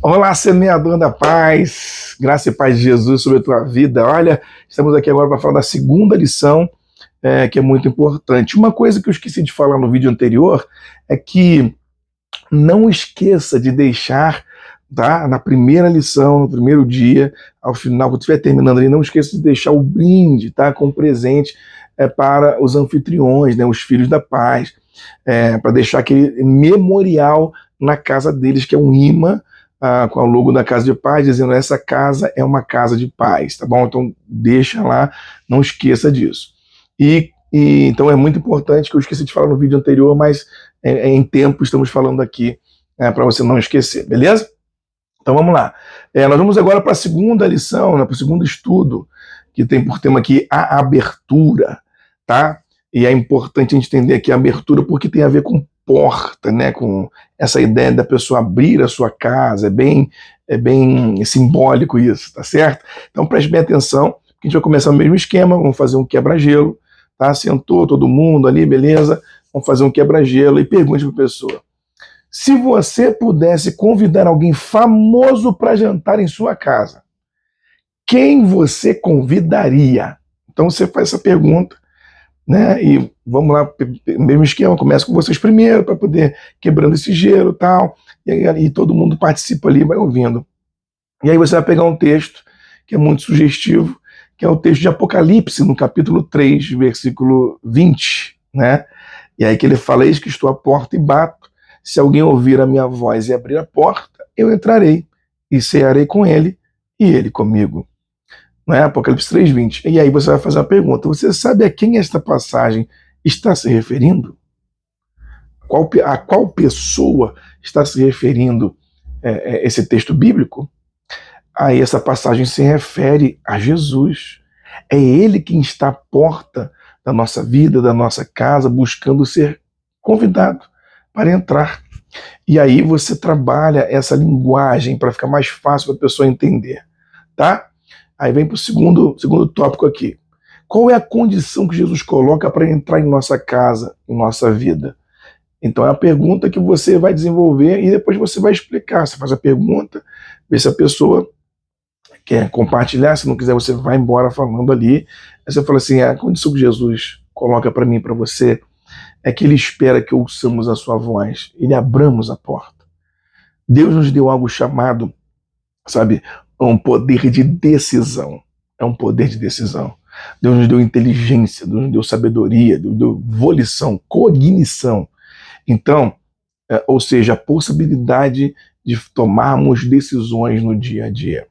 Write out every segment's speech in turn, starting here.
Olá, semeador da paz, graça e paz de Jesus sobre a tua vida. Olha, estamos aqui agora para falar da segunda lição, que é muito importante. Uma coisa que eu esqueci de falar no vídeo anterior é que não esqueça de deixar, tá, na primeira lição, no primeiro dia, ao final, quando estiver terminando ali, não esqueça de deixar o brinde, tá, com presente para os anfitriões, né, os filhos da paz, para deixar aquele memorial na casa deles, que é um imã, com o logo da Casa de Paz, dizendo essa casa é uma casa de paz, tá bom? Então deixa lá, não esqueça disso. Então é muito importante, que eu esqueci de falar no vídeo anterior, mas em tempo estamos falando aqui, para você não esquecer, beleza? Então vamos lá. Nós vamos agora para a segunda lição, né, para o segundo estudo, que tem por tema aqui a abertura, tá? E é importante a gente entender aqui a abertura porque tem a ver com porta, né? Com essa ideia da pessoa abrir a sua casa, é bem simbólico isso, tá certo? Então preste bem atenção, que a gente vai começar no mesmo esquema, vamos fazer um quebra-gelo, tá? Sentou todo mundo ali, beleza? Vamos fazer um quebra-gelo e pergunte para a pessoa: se você pudesse convidar alguém famoso para jantar em sua casa, quem você convidaria? Então você faz essa pergunta, né? E vamos lá, mesmo esquema, começa com vocês primeiro, para poder quebrando esse gelo e tal, e todo mundo participa ali, vai ouvindo. E aí você vai pegar um texto que é muito sugestivo, que é o texto de Apocalipse, no capítulo 3, versículo 20, né? E aí que ele fala: eis que estou à porta e bato, se alguém ouvir a minha voz e abrir a porta, eu entrarei e cearei com ele e ele comigo. Não é? Apocalipse 3:20. E aí você vai fazer a pergunta: você sabe a quem esta passagem está se referindo? A qual pessoa está se referindo esse texto bíblico? Aí essa passagem se refere a Jesus. É Ele quem está à porta da nossa vida, da nossa casa, buscando ser convidado para entrar. E aí você trabalha essa linguagem para ficar mais fácil para a pessoa entender, tá? Aí vem para o segundo tópico aqui. Qual é a condição que Jesus coloca para entrar em nossa casa, em nossa vida? Então é a pergunta que você vai desenvolver e depois você vai explicar. Você faz a pergunta, vê se a pessoa quer compartilhar, se não quiser você vai embora falando ali. Aí você fala assim: a condição que Jesus coloca para mim e para você é que Ele espera que ouçamos a sua voz, Ele abramos a porta. Deus nos deu algo chamado, sabe, um poder de decisão. É um poder de decisão. Deus nos deu inteligência, Deus nos deu sabedoria, Deus nos deu volição, cognição. Então, ou seja, a possibilidade de tomarmos decisões no dia a dia.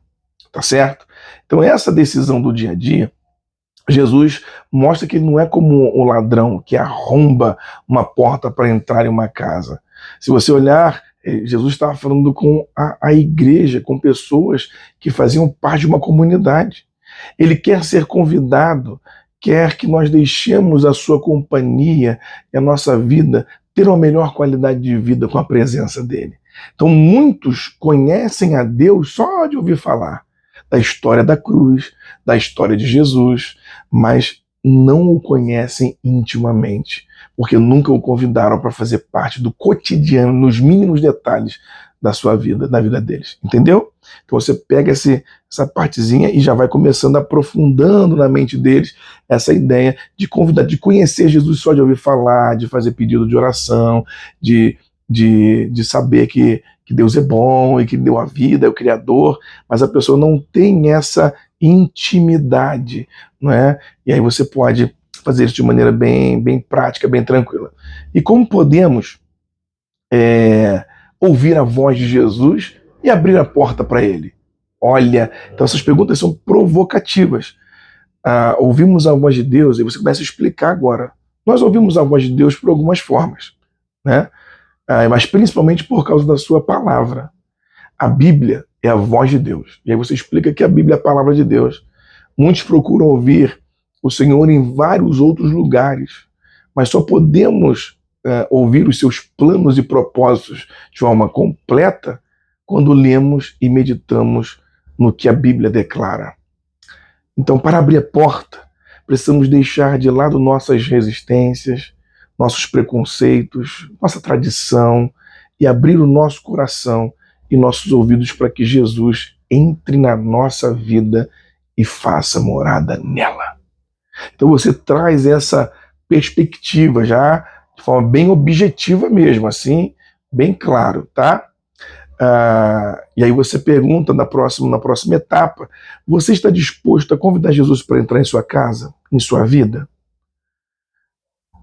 Tá certo? Então, essa decisão do dia a dia, Jesus mostra que ele não é como o ladrão que arromba uma porta para entrar em uma casa. Se você olhar, Jesus estava falando com a igreja, com pessoas que faziam parte de uma comunidade. Ele quer ser convidado, quer que nós deixemos a sua companhia e a nossa vida ter uma melhor qualidade de vida com a presença dele. Então muitos conhecem a Deus só de ouvir falar da história da cruz, da história de Jesus, mas não o conhecem intimamente, porque nunca o convidaram para fazer parte do cotidiano, nos mínimos detalhes da sua vida, da vida deles, entendeu? Então você pega essa partezinha e já vai começando aprofundando na mente deles essa ideia de convidar, de conhecer Jesus só de ouvir falar, de fazer pedido de oração, de saber que Deus é bom e que deu a vida, é o Criador, mas a pessoa não tem essa intimidade, não é? E aí você pode fazer isso de maneira bem prática, bem tranquila. E como podemos ouvir a voz de Jesus e abrir a porta para Ele? Olha, então essas perguntas são provocativas. Ouvimos a voz de Deus, e você começa a explicar agora. Nós ouvimos a voz de Deus por algumas formas, né? Mas principalmente por causa da sua palavra. A Bíblia é a voz de Deus. E aí você explica que a Bíblia é a palavra de Deus. Muitos procuram ouvir o Senhor em vários outros lugares, mas só podemos ouvir os seus planos e propósitos de forma completa quando lemos e meditamos no que a Bíblia declara. Então, para abrir a porta, precisamos deixar de lado nossas resistências, nossos preconceitos, nossa tradição, e abrir o nosso coração e nossos ouvidos para que Jesus entre na nossa vida e faça morada nela. Então você traz essa perspectiva já de forma bem objetiva mesmo, assim, bem claro, tá? E aí você pergunta na próxima etapa, você está disposto a convidar Jesus para entrar em sua casa, em sua vida?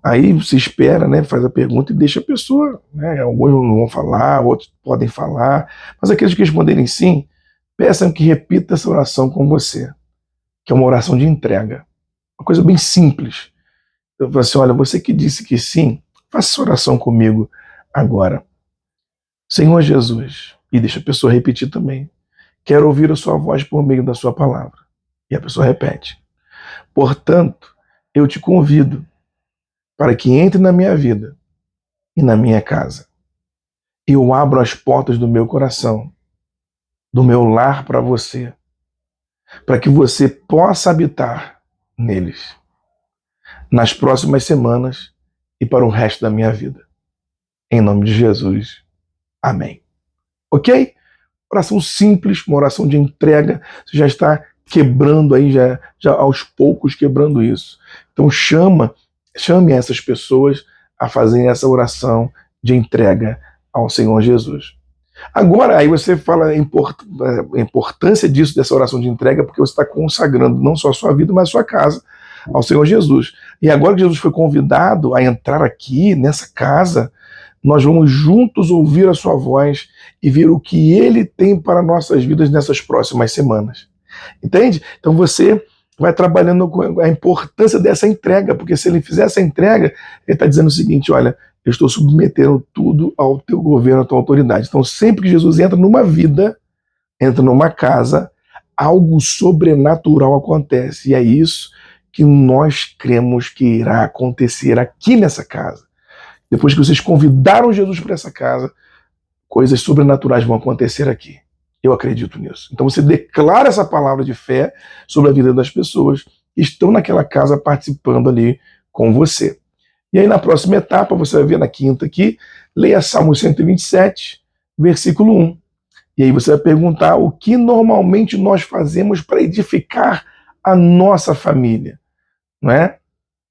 Aí você espera, né, faz a pergunta e deixa a pessoa, né, alguns não vão falar, outros podem falar, mas aqueles que responderem sim, peçam que repita essa oração com você, que é uma oração de entrega, uma coisa bem simples. Eu falo assim, olha, você que disse que sim, faça essa oração comigo agora. Senhor Jesus, e deixa a pessoa repetir também, quero ouvir a sua voz por meio da sua palavra. E a pessoa repete. Portanto, eu te convido para que entre na minha vida e na minha casa. Eu abro as portas do meu coração, do meu lar para você, para que você possa habitar neles nas próximas semanas e para o resto da minha vida. Em nome de Jesus. Amém. Ok? Oração simples, uma oração de entrega. Você já está quebrando aí, já aos poucos quebrando isso. Então chame essas pessoas a fazerem essa oração de entrega ao Senhor Jesus. Agora, aí você fala a importância disso, dessa oração de entrega, porque você está consagrando não só a sua vida, mas a sua casa ao Senhor Jesus. E agora que Jesus foi convidado a entrar aqui, nessa casa, nós vamos juntos ouvir a sua voz e ver o que ele tem para nossas vidas nessas próximas semanas. Entende? Então você vai trabalhando com a importância dessa entrega, porque se ele fizer essa entrega, ele está dizendo o seguinte, olha, eu estou submetendo tudo ao teu governo, à tua autoridade. Então sempre que Jesus entra numa vida, entra numa casa, algo sobrenatural acontece. E é isso que nós cremos que irá acontecer aqui nessa casa. Depois que vocês convidaram Jesus para essa casa, coisas sobrenaturais vão acontecer aqui. Eu acredito nisso. Então você declara essa palavra de fé sobre a vida das pessoas que estão naquela casa participando ali com você. E aí na próxima etapa, você vai ver na quinta aqui, leia Salmo 127, versículo 1. E aí você vai perguntar o que normalmente nós fazemos para edificar a nossa família, não é?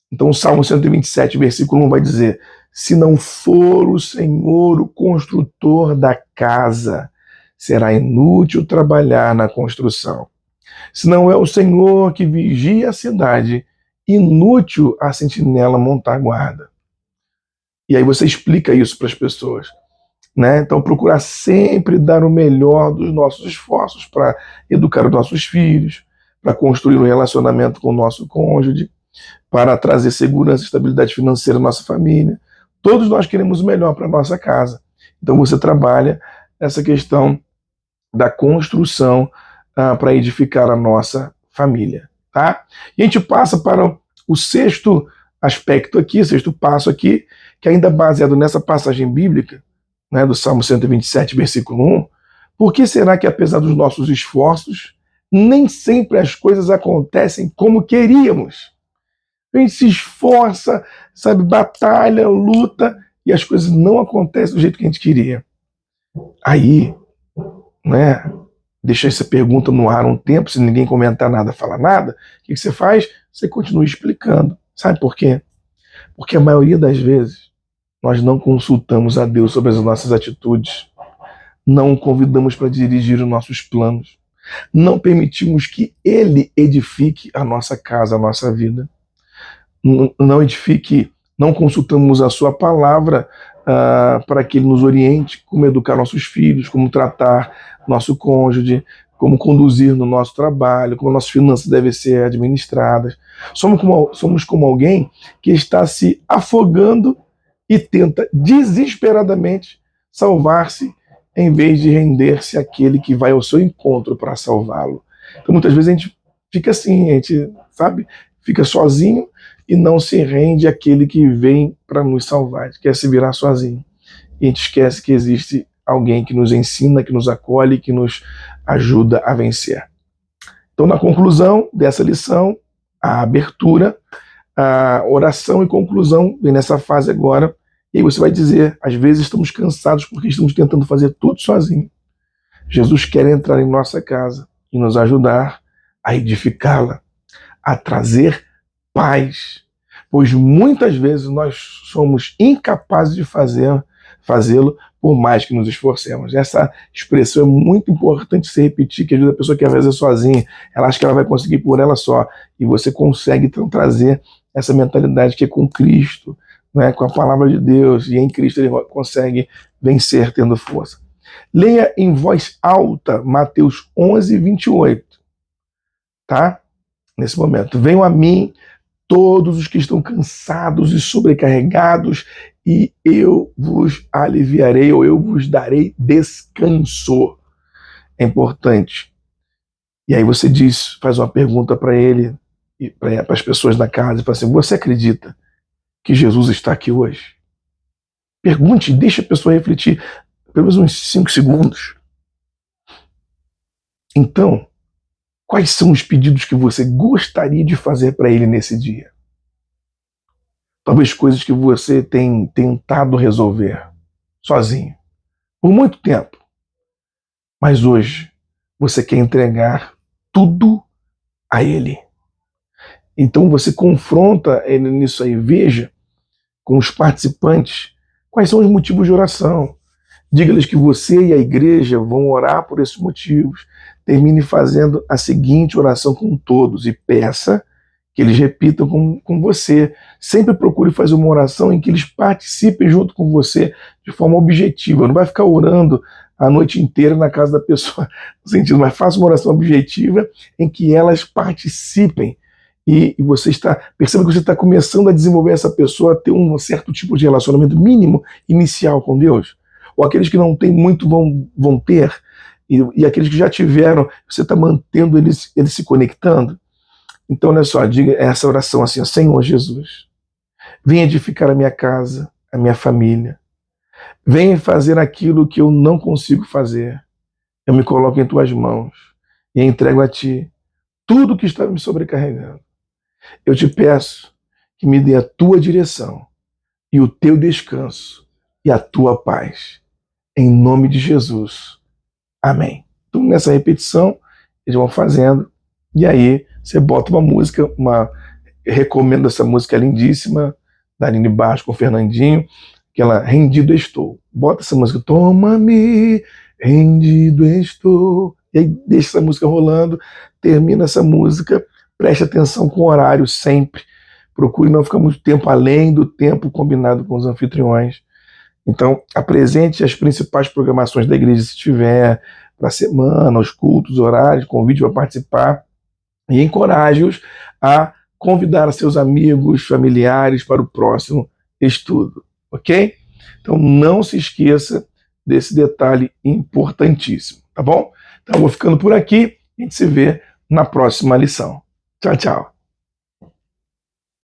Então o Salmo 127, versículo 1 vai dizer, se não for o Senhor o construtor da casa, será inútil trabalhar na construção. Se não é o Senhor que vigia a cidade, inútil a sentinela montar guarda. E aí você explica isso para as pessoas, né? Então procurar sempre dar o melhor dos nossos esforços para educar os nossos filhos, para construir um relacionamento com o nosso cônjuge, para trazer segurança e estabilidade financeira à nossa família. Todos nós queremos o melhor para a nossa casa. Então você trabalha essa questão da construção para edificar a nossa família, tá? E a gente passa para o sexto aspecto aqui, sexto passo aqui, que ainda baseado nessa passagem bíblica, né, do Salmo 127, versículo 1, por que será que apesar dos nossos esforços, nem sempre as coisas acontecem como queríamos? A gente se esforça, sabe, batalha, luta, e as coisas não acontecem do jeito que a gente queria. Aí, né, deixa essa pergunta no ar um tempo, se ninguém comentar nada, falar nada, o que você faz? Você continua explicando. Sabe por quê? Porque a maioria das vezes nós não consultamos a Deus sobre as nossas atitudes, não o convidamos para dirigir os nossos planos, não permitimos que Ele edifique a nossa casa, a nossa vida. Não edifique, não consultamos a sua palavra para que ele nos oriente como educar nossos filhos, como tratar nosso cônjuge, como conduzir no nosso trabalho, como nossas finanças devem ser administradas. Somos como alguém que está se afogando e tenta desesperadamente salvar-se em vez de render-se àquele que vai ao seu encontro para salvá-lo. Então muitas vezes a gente fica assim, a gente, sabe, fica sozinho e não se rende àquele que vem para nos salvar, quer se virar sozinho. E a gente esquece que existe alguém que nos ensina, que nos acolhe, que nos ajuda a vencer. Então, na conclusão dessa lição, a abertura, a oração e conclusão vem nessa fase agora. E aí você vai dizer, às vezes estamos cansados porque estamos tentando fazer tudo sozinho. Jesus quer entrar em nossa casa e nos ajudar a edificá-la, a trazer paz, pois muitas vezes nós somos incapazes de fazê-lo por mais que nos esforcemos. Essa expressão é muito importante se repetir, que às vezes a pessoa quer fazer sozinha, ela acha que ela vai conseguir por ela só, e você consegue então trazer essa mentalidade que é com Cristo, né, com a palavra de Deus, e em Cristo ele consegue vencer tendo força. Leia em voz alta Mateus 11, 28, tá? Nesse momento. Venham a mim todos os que estão cansados e sobrecarregados, e eu vos aliviarei, ou eu vos darei descanso. É importante. E aí você diz, faz uma pergunta para ele, e para as pessoas na casa, e fala assim: você acredita que Jesus está aqui hoje? Pergunte, deixa a pessoa refletir pelo menos uns 5 segundos. Então, quais são os pedidos que você gostaria de fazer para ele nesse dia? Talvez coisas que você tem tentado resolver sozinho por muito tempo. Mas hoje você quer entregar tudo a ele. Então você confronta ele nisso aí. Veja com os participantes quais são os motivos de oração. Diga-lhes que você e a igreja vão orar por esses motivos. Termine fazendo a seguinte oração com todos e peça que eles repitam com você. Sempre procure fazer uma oração em que eles participem junto com você de forma objetiva. Não vai ficar orando a noite inteira na casa da pessoa, no sentido, mas faça uma oração objetiva em que elas participem. E você perceba que você está começando a desenvolver essa pessoa a ter um certo tipo de relacionamento mínimo inicial com Deus. Ou aqueles que não têm muito vão ter, e aqueles que já tiveram, você está mantendo eles se conectando. Então, olha só, diga essa oração assim: Senhor Jesus, venha edificar a minha casa, a minha família. Venha fazer aquilo que eu não consigo fazer. Eu me coloco em tuas mãos e entrego a ti tudo que está me sobrecarregando. Eu te peço que me dê a tua direção e o teu descanso e a tua paz. Em nome de Jesus. Amém. Então, nessa repetição, eles vão fazendo, e aí você bota uma música, recomendo essa música lindíssima, da Aline Baixo com o Fernandinho, aquela Rendido Estou. Bota essa música, toma-me, rendido estou. E aí deixa essa música rolando, termina essa música, preste atenção com o horário sempre, procure não ficar muito tempo além do tempo combinado com os anfitriões. Então, apresente as principais programações da igreja, se tiver, para a semana, os cultos, horários, convite para participar, e encoraje-os a convidar seus amigos, familiares para o próximo estudo, ok? Então, não se esqueça desse detalhe importantíssimo, tá bom? Então, eu vou ficando por aqui, a gente se vê na próxima lição. Tchau, tchau.